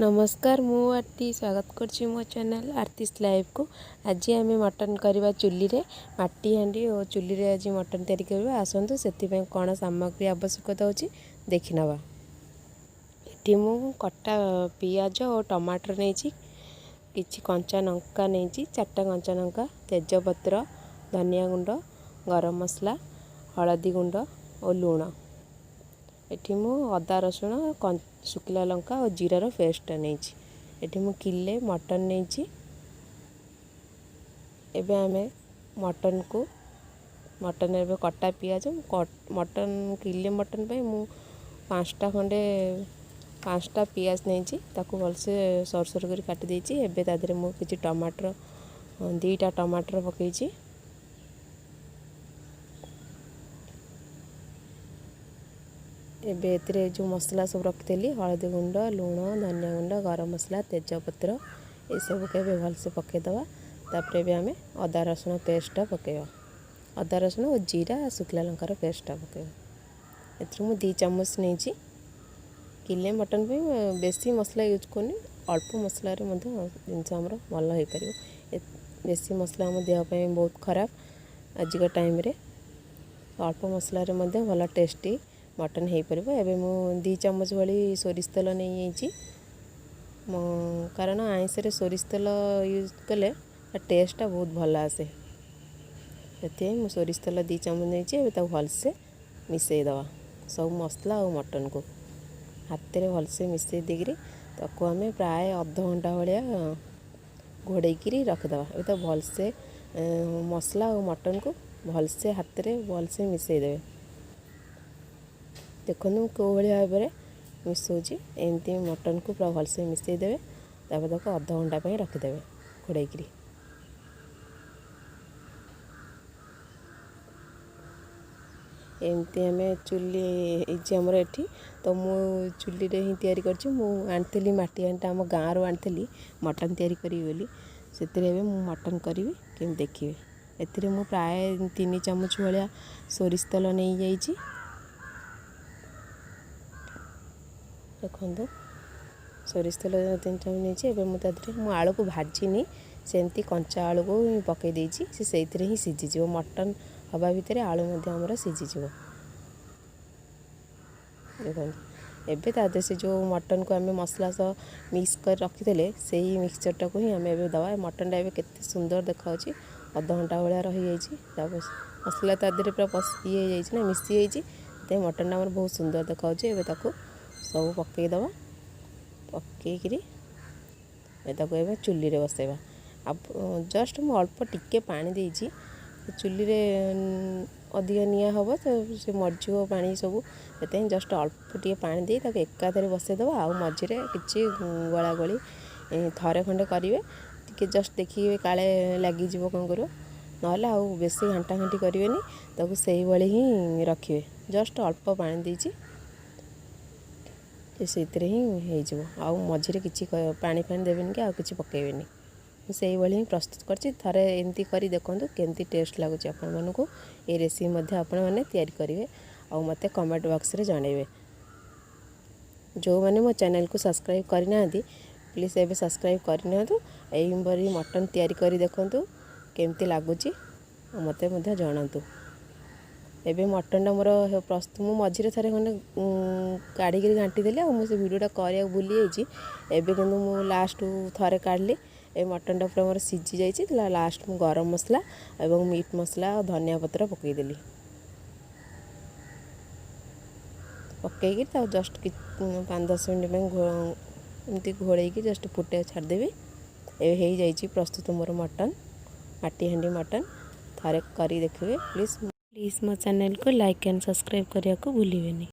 नमस्कार मु आरती स्वागत करछि मो चैनल आरतीस लाइव को। आज आम मटन करवा चुली रे माटी हांडी और चुली रे आज मटन तैयारी करवा आसतु से कौन सामग्री आवश्यकता होची देखि नवा। एठी मु कटा पियाज और टमाटर नहीं किछि कंचा लंका नहीं 4टा कंचा लंका तेजपत्र धनिया गुंड गरम मसला हलदी गुंड और लूण। एठी मु अदा रसुण शुखला लंका और जीरार पेस्ट नहीं एठी मु किले मटन नहीं। एबे आमे मटन को मटन एबे कटा पियाज मटन किले मटन पे मु 5टा खंडे 5टा पियाज नहीं ताकू भलसे सरसर कर काटी देछि। एबे तादरे मु किछि टमाटर 2टा टमाटर पकेछि। एबे एतरे जो मसला सब रखिली हलदी गुंड लूण धनिया गुंड गरम मसला तेजपत्र ये सब के भलसे पकईदवा। तापर भी आम अदा रसुण पेस्टा पकेवा अदा रसुण और जीरा शुखला लंकार पेस्टा पकेवा। एथि मु 2 चम्मच नहीं किले मटन पे बेसी मसला यूज करनी अल्प मसला जिनस आमर भल हो पार। बेसी मसला आम देह बहुत खराब आजिका टाइम रे अल्प मसला भल टेस्टी मटन हो पार। एबे मु 2 चम्मच भाई सोरिष तेल नहीं कारण आइंस रे सोरिष तेल यूज कले टेस्टा बहुत भल आसे से मु सोरिष तेल 2 चम्मच नहीं भलसे मिसई दवा सब मसला और मटन को हाथ में भलसे मिसई देकरी ताको आम प्राय अध घंटा भाया घोड़े रखिदवा। ये तो भलसे मसला और मटन को भलसे हाथ में भलसे मिसई देवे। देखो कौ भाई भाव में मिसौची एमती मटन को पूरा भलसे मिसई देवे तापर तक अध घंटा रखिदेवे घोड़े। एमती आम चुली आमर एठी तो मु चुली रे ही तैयारी करछि। मु आनथिली माटी हांडी आम गाँव रू आनथिली मटन तैयारी करी बोली से मु मटन करी केम देखिए। एथिरे मु प्राय 3 चम्मच भाया सोरिष तेल नहीं जाइछि। देखो सोरिष तेल 3 चम्मच नहीं मुझे आलू को भाजीनी सेमती कंचा आलू को पकई देछि से ही सीझीज मटन हवा भितर आलू आमर सीझीज। देखो एबे तादे से जो मटन को आम मसला सह मिक्स कर रखीदे से ही मिक्सचरटा को ही आम ए दवा। मटन टाइम केते सुंदर देखा अध घंटा भाया रही जाइए मसला तादे पूरा ये ना मिसी जाइए मटन आमर बहुत सुंदर देखा ताको सब पकईदवा पकईकरी ए चुली रे बसैबा। अब जस्ट मु अल्प टिके पानी देइछि चुली रे अधिक निया हम तो से मरजीव पानी सब से जस्ट अल्प टे पानी दे एकाधरे बसईदवा। आ मझे किसी गला गली थरे खंडे करेंगे टी जस्ट देखिए काले लगिज कौन कर ना बेसी घंटा घंटी करेंगे से ही रखिए जस्ट अल्प पानी देइछि से ही हो मझे किसी पानी फानी देवेनि कि किसी पकेबेनि से ही प्रस्तुत करछि। थरे एमती करी देखंतु केमती टेस्ट लगुच आपण मानकु ए रेसिपी आपण माने तैयारी करेंगे और मते कमेंट बॉक्स रे जणेबे। जो माने मो चैनल को सब्सक्राइब करना प्लीज एबे सब्सक्राइब करनियंतु एई मटन तैयारी करी देखंतु केमती लगुच मते मध्य जणांतु। एबे मटनटा मोर प्रस्तुत मु मझे थे खंडे काढ़ी घाटी देली मुझे भिडियोटा करा भूली जाइए। एबे किंतु मु लास्ट थरे काढ़ली ए मटनटा पूरा मोर सीझी जाइए लास्ट मु गरम मसला एवं मीट मसला और धनिया पत्र पकईदेली पकईकि जस्ट 5-10 मिनट एमती घोड़े जस्ट फुटे छाड़देवी। ए जाइए प्रस्तुत मोर मटन माटी हांडी मटन थरे करी देखिए। प्लीज मो चैनल को लाइक एंड सब्सक्राइब करने को भूलिए।